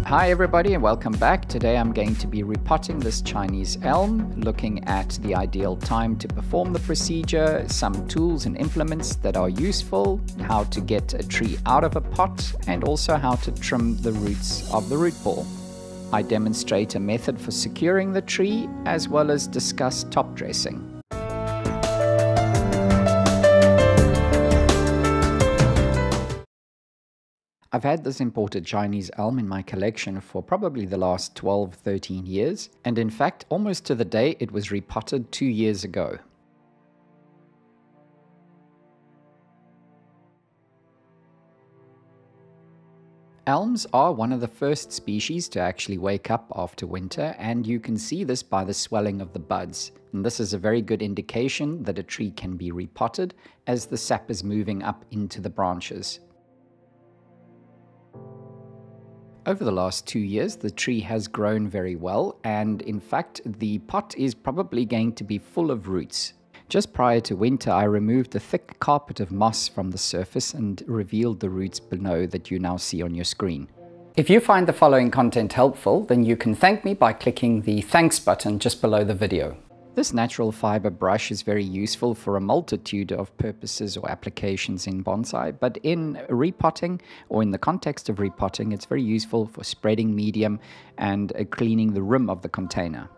Hi everybody and welcome back. Today I'm going to be repotting this Chinese elm, looking at the ideal time to perform the procedure, some tools and implements that are useful, how to get a tree out of a pot, and also how to trim the roots of the root ball. I demonstrate a method for securing the tree as well as discuss top dressing. I've had this imported Chinese elm in my collection for probably the last 12-13 years, and in fact almost to the day it was repotted 2 years ago. Elms are one of the first species to actually wake up after winter, and you can see this by the swelling of the buds. And this is a very good indication that a tree can be repotted as the sap is moving up into the branches. Over the last 2 years, the tree has grown very well, and in fact, the pot is probably going to be full of roots. Just prior to winter, I removed a thick carpet of moss from the surface and revealed the roots below that you now see on your screen. If you find the following content helpful, then you can thank me by clicking the thanks button just below the video. This natural fiber brush is very useful for a multitude of purposes or applications in bonsai, but in repotting or in the context of repotting, it's very useful for spreading medium and cleaning the rim of the container.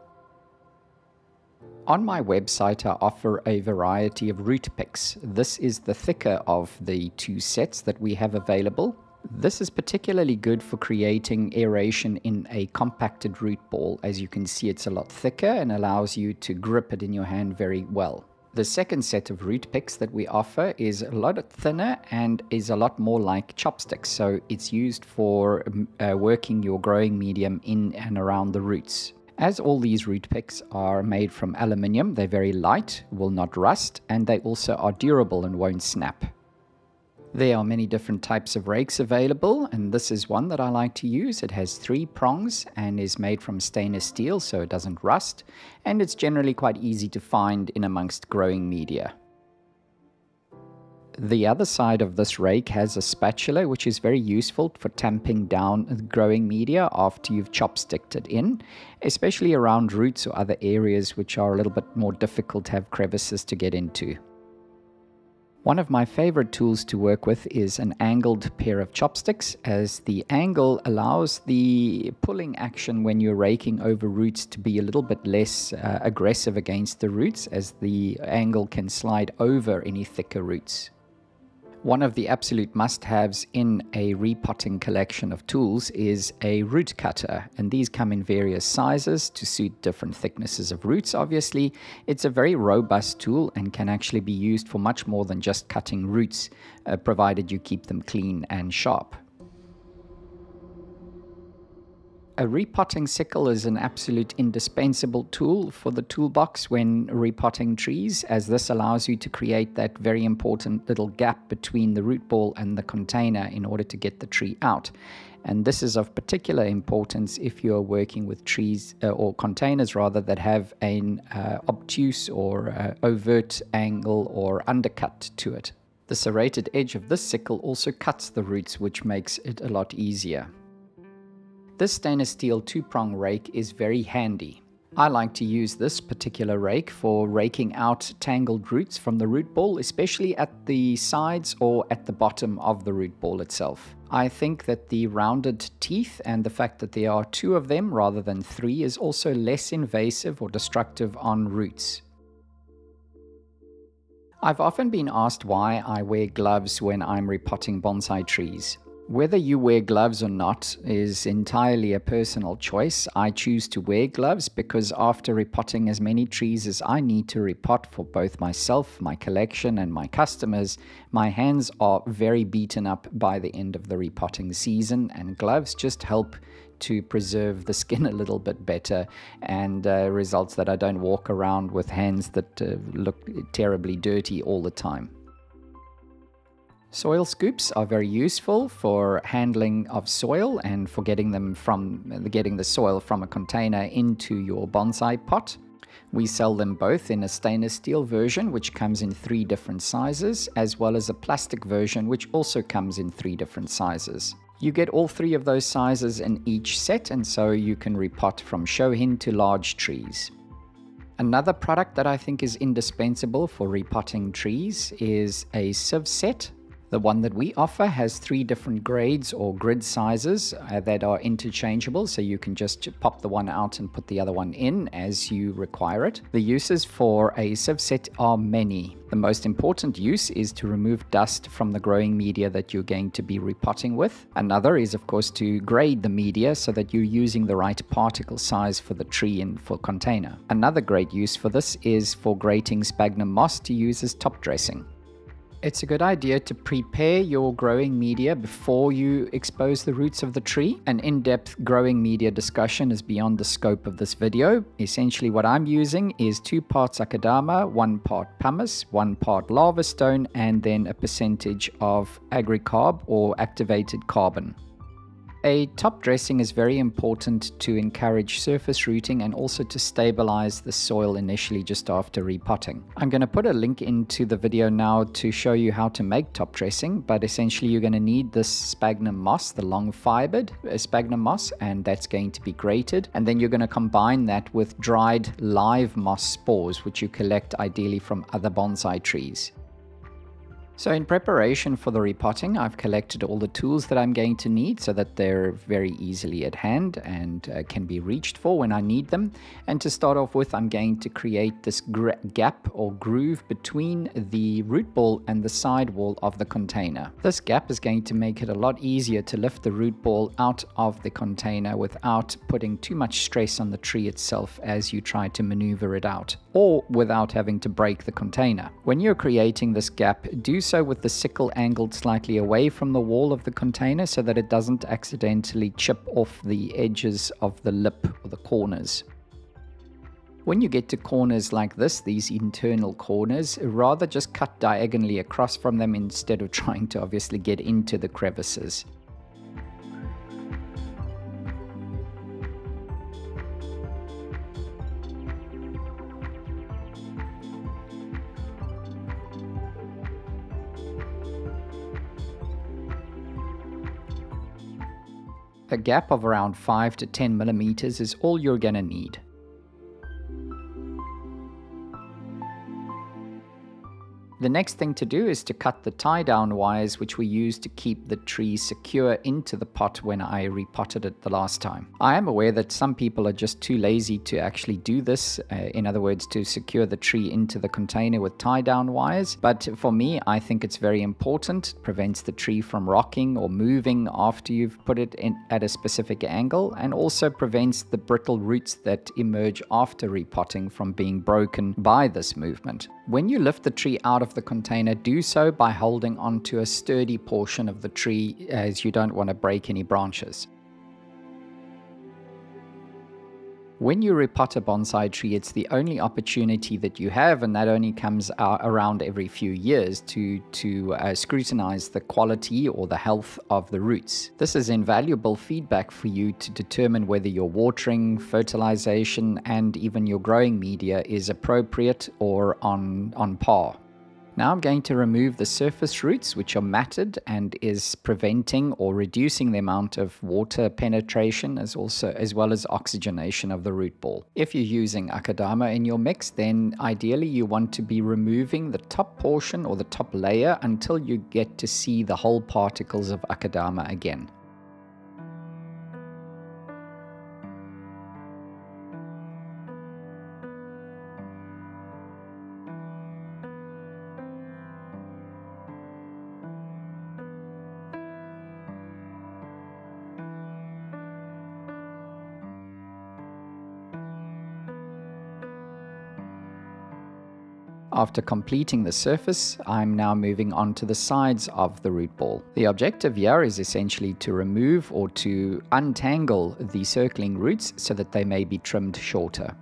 On my website, I offer a variety of root picks. This is the thicker of the two sets that we have available. This is particularly good for creating aeration in a compacted root ball. As you can see, it's a lot thicker and allows you to grip it in your hand very well. The second set of root picks that we offer is a lot thinner and is a lot more like chopsticks. So it's used for working your growing medium in and around the roots. As all these root picks are made from aluminium, they're very light, will not rust, and they also are durable and won't snap. There are many different types of rakes available, and this is one that I like to use. It has 3 prongs and is made from stainless steel so it doesn't rust, and it's generally quite easy to find in amongst growing media. The other side of this rake has a spatula which is very useful for tamping down growing media after you've chopsticked it in, especially around roots or other areas which are a little bit more difficult to have crevices to get into. One of my favorite tools to work with is an angled pair of chopsticks, as the angle allows the pulling action when you're raking over roots to be a little bit less aggressive against the roots, as the angle can slide over any thicker roots. One of the absolute must-haves in a repotting collection of tools is a root cutter, and these come in various sizes to suit different thicknesses of roots. Obviously, it's a very robust tool and can actually be used for much more than just cutting roots, provided you keep them clean and sharp. A repotting sickle is an absolute indispensable tool for the toolbox when repotting trees, as this allows you to create that very important little gap between the root ball and the container in order to get the tree out. And this is of particular importance if you are working with trees or containers rather that have an obtuse or overt angle or undercut to it. The serrated edge of this sickle also cuts the roots, which makes it a lot easier. This stainless steel 2-prong rake is very handy. I like to use this particular rake for raking out tangled roots from the root ball, especially at the sides or at the bottom of the root ball itself. I think that the rounded teeth and the fact that there are 2 of them rather than 3 is also less invasive or destructive on roots. I've often been asked why I wear gloves when I'm repotting bonsai trees. Whether you wear gloves or not is entirely a personal choice. I choose to wear gloves because after repotting as many trees as I need to repot for both myself, my collection, and my customers, my hands are very beaten up by the end of the repotting season, and gloves just help to preserve the skin a little bit better, and results that I don't walk around with hands that look terribly dirty all the time. Soil scoops are very useful for handling of soil and for getting the soil from a container into your bonsai pot. We sell them both in a stainless steel version, which comes in 3 different sizes, as well as a plastic version, which also comes in 3 different sizes. You get all 3 of those sizes in each set, and so you can repot from shohin to large trees. Another product that I think is indispensable for repotting trees is a sieve set. The one that we offer has 3 different grades or grid sizes that are interchangeable, so you can just pop the one out and put the other one in as you require it. The uses for a sieve set are many. The most important use is to remove dust from the growing media that you're going to be repotting with. Another is, of course, to grade the media so that you're using the right particle size for the tree and for container. Another great use for this is for grating sphagnum moss to use as top dressing. It's a good idea to prepare your growing media before you expose the roots of the tree. An in-depth growing media discussion is beyond the scope of this video. Essentially what I'm using is 2 parts akadama, 1 part pumice, 1 part lava stone, and then a percentage of agricarb or activated carbon. A top dressing is very important to encourage surface rooting and also to stabilize the soil initially just after repotting. I'm going to put a link into the video now to show you how to make top dressing, but essentially you're going to need this sphagnum moss, the long fibered sphagnum moss, and that's going to be grated. And then you're going to combine that with dried live moss spores, which you collect ideally from other bonsai trees. So in preparation for the repotting, I've collected all the tools that I'm going to need so that they're very easily at hand and can be reached for when I need them. And to start off with, I'm going to create this gap or groove between the root ball and the side wall of the container. This gap is going to make it a lot easier to lift the root ball out of the container without putting too much stress on the tree itself as you try to maneuver it out, or without having to break the container. When you're creating this gap, do so with the sickle angled slightly away from the wall of the container so that it doesn't accidentally chip off the edges of the lip or the corners. When you get to corners like this, these internal corners, rather just cut diagonally across from them instead of trying to obviously get into the crevices. A gap of around 5 to 10 millimeters is all you're going to need. The next thing to do is to cut the tie-down wires which we use to keep the tree secure into the pot when I repotted it the last time. I am aware that some people are just too lazy to actually do this, in other words to secure the tree into the container with tie-down wires, but for me I think it's very important. It prevents the tree from rocking or moving after you've put it in at a specific angle, and also prevents the brittle roots that emerge after repotting from being broken by this movement. When you lift the tree out of the container, do so by holding onto a sturdy portion of the tree, as you don't want to break any branches. When you repot a bonsai tree, it's the only opportunity that you have, and that only comes around every few years, to scrutinize the quality or the health of the roots. This is invaluable feedback for you to determine whether your watering, fertilization, and even your growing media is appropriate or on par. Now I'm going to remove the surface roots which are matted and is preventing or reducing the amount of water penetration as well as oxygenation of the root ball. If you're using akadama in your mix, then ideally you want to be removing the top portion or the top layer until you get to see the whole particles of akadama again. After completing the surface, I'm now moving on to the sides of the root ball. The objective here is essentially to remove or to untangle the circling roots so that they may be trimmed shorter.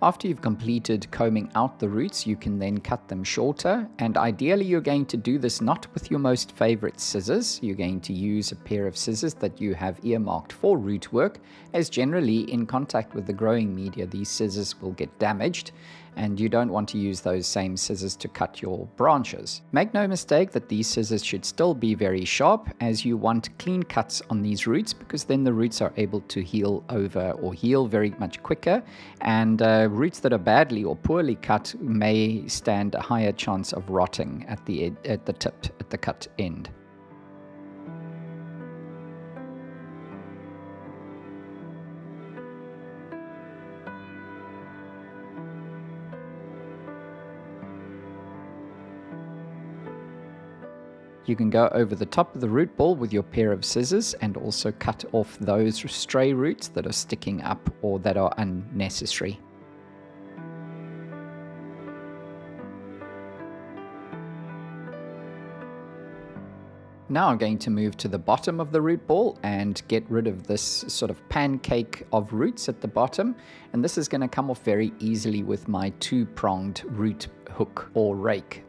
After you've completed combing out the roots, you can then cut them shorter, and ideally you're going to do this not with your most favorite scissors. You're going to use a pair of scissors that you have earmarked for root work, as generally in contact with the growing media these scissors will get damaged, and you don't want to use those same scissors to cut your branches. Make no mistake that these scissors should still be very sharp, as you want clean cuts on these roots, because then the roots are able to heal over or heal very much quicker, and roots that are badly or poorly cut may stand a higher chance of rotting at the tip, at the cut end. You can go over the top of the root ball with your pair of scissors and also cut off those stray roots that are sticking up or that are unnecessary. Now I'm going to move to the bottom of the root ball and get rid of this sort of pancake of roots at the bottom, and this is going to come off very easily with my two-pronged root hook or rake.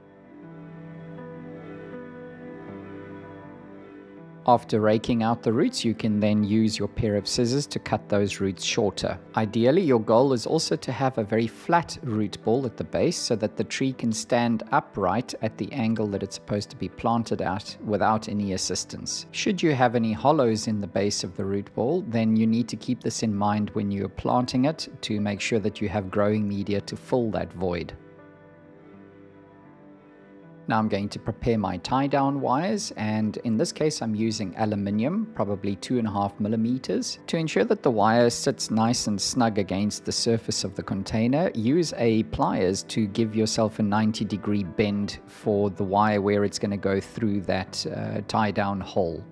After raking out the roots, you can then use your pair of scissors to cut those roots shorter. Ideally, your goal is also to have a very flat root ball at the base so that the tree can stand upright at the angle that it's supposed to be planted at without any assistance. Should you have any hollows in the base of the root ball, then you need to keep this in mind when you're planting it to make sure that you have growing media to fill that void. Now I'm going to prepare my tie-down wires, and in this case I'm using aluminium, probably 2.5 millimeters. To ensure that the wire sits nice and snug against the surface of the container, use a pliers to give yourself a 90-degree bend for the wire where it's going to go through that tie-down hole.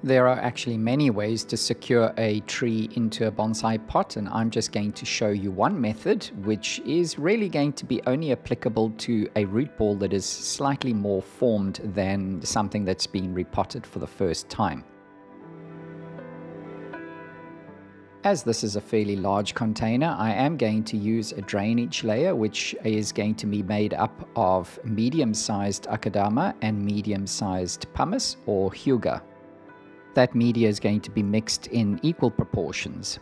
There are actually many ways to secure a tree into a bonsai pot, and I'm just going to show you one method, which is really going to be only applicable to a root ball that is slightly more formed than something that's been repotted for the first time. As this is a fairly large container, I am going to use a drainage layer, which is going to be made up of medium-sized akadama and medium-sized pumice or hyuga. That media is going to be mixed in equal proportions.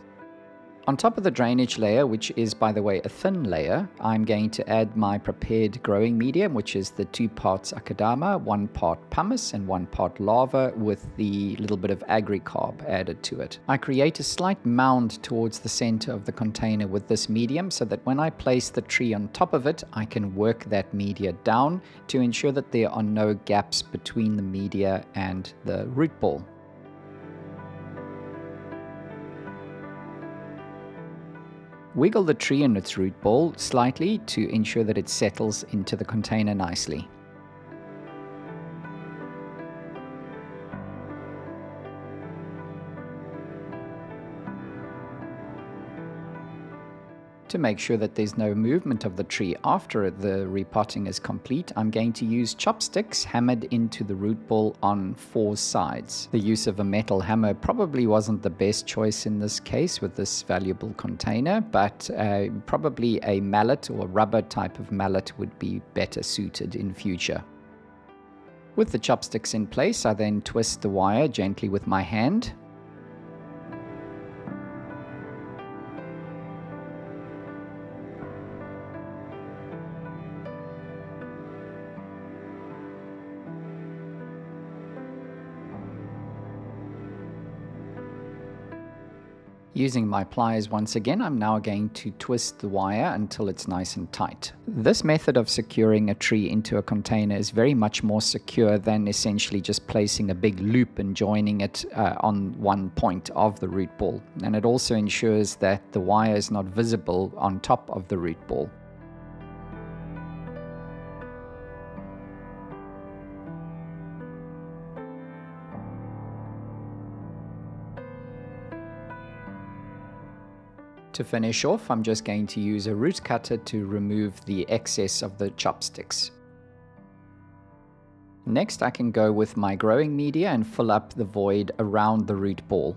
On top of the drainage layer, which is, by the way, a thin layer, I'm going to add my prepared growing medium, which is the 2 parts akadama, 1 part pumice, and 1 part lava, with the little bit of agricarb added to it. I create a slight mound towards the center of the container with this medium, so that when I place the tree on top of it, I can work that media down to ensure that there are no gaps between the media and the root ball. Wiggle the tree and its root ball slightly to ensure that it settles into the container nicely. To make sure that there's no movement of the tree after the repotting is complete, I'm going to use chopsticks hammered into the root ball on 4 sides. The use of a metal hammer probably wasn't the best choice in this case with this valuable container, but probably a mallet or rubber type of mallet would be better suited in future. With the chopsticks in place, I then twist the wire gently with my hand. Using my pliers once again, I'm now going to twist the wire until it's nice and tight. This method of securing a tree into a container is very much more secure than essentially just placing a big loop and joining it on one point of the root ball. And it also ensures that the wire is not visible on top of the root ball. To finish off, I'm just going to use a root cutter to remove the excess of the chopsticks. Next, I can go with my growing media and fill up the void around the root ball.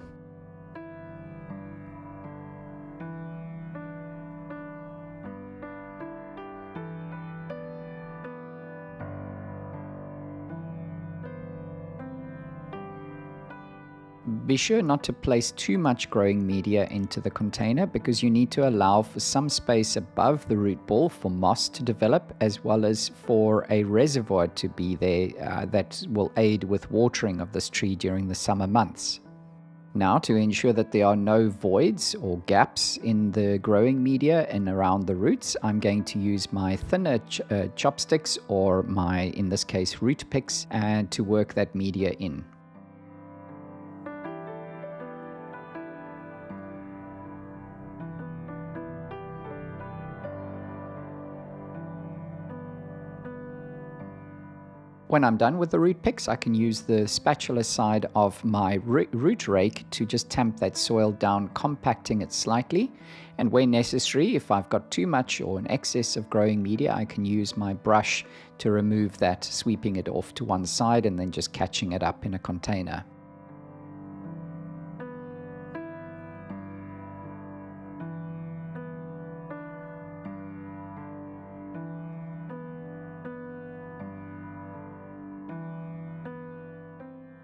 Be sure not to place too much growing media into the container because you need to allow for some space above the root ball for moss to develop, as well as for a reservoir to be there that will aid with watering of this tree during the summer months. Now, to ensure that there are no voids or gaps in the growing media and around the roots, I'm going to use my thinner chopsticks, or my, in this case, root picks, and to work that media in. When I'm done with the root picks, I can use the spatula side of my root rake to just tamp that soil down, compacting it slightly. And where necessary, if I've got too much or an excess of growing media, I can use my brush to remove that, sweeping it off to one side and then just catching it up in a container.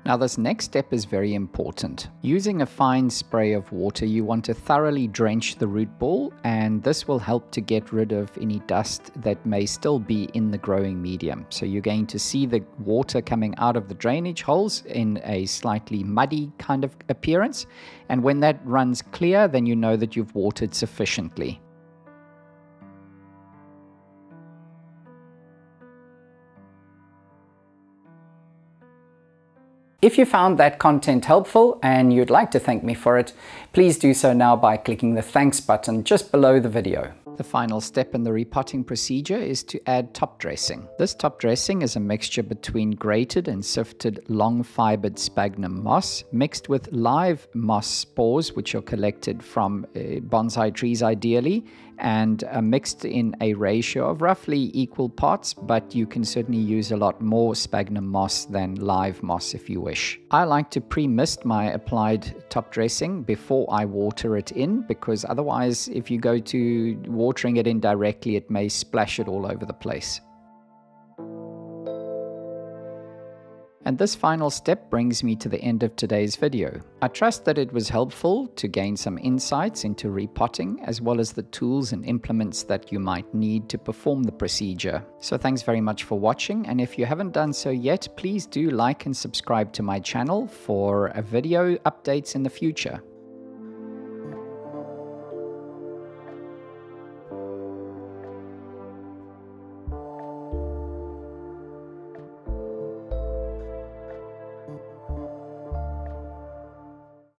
Now this next step is very important. Using a fine spray of water, you want to thoroughly drench the root ball, and this will help to get rid of any dust that may still be in the growing medium. So you're going to see the water coming out of the drainage holes in a slightly muddy kind of appearance, and when that runs clear, then you know that you've watered sufficiently. If you found that content helpful and you'd like to thank me for it, please do so now by clicking the thanks button just below the video. The final step in the repotting procedure is to add top dressing. This top dressing is a mixture between grated and sifted long fibered sphagnum moss mixed with live moss spores, which are collected from bonsai trees ideally, and mixed in a ratio of roughly equal parts, but you can certainly use a lot more sphagnum moss than live moss if you wish. I like to pre-mist my applied top dressing before I water it in, because otherwise if you go to watering it in directly, it may splash it all over the place. And this final step brings me to the end of today's video. I trust that it was helpful to gain some insights into repotting, as well as the tools and implements that you might need to perform the procedure. So thanks very much for watching, and if you haven't done so yet, please do like and subscribe to my channel for video updates in the future.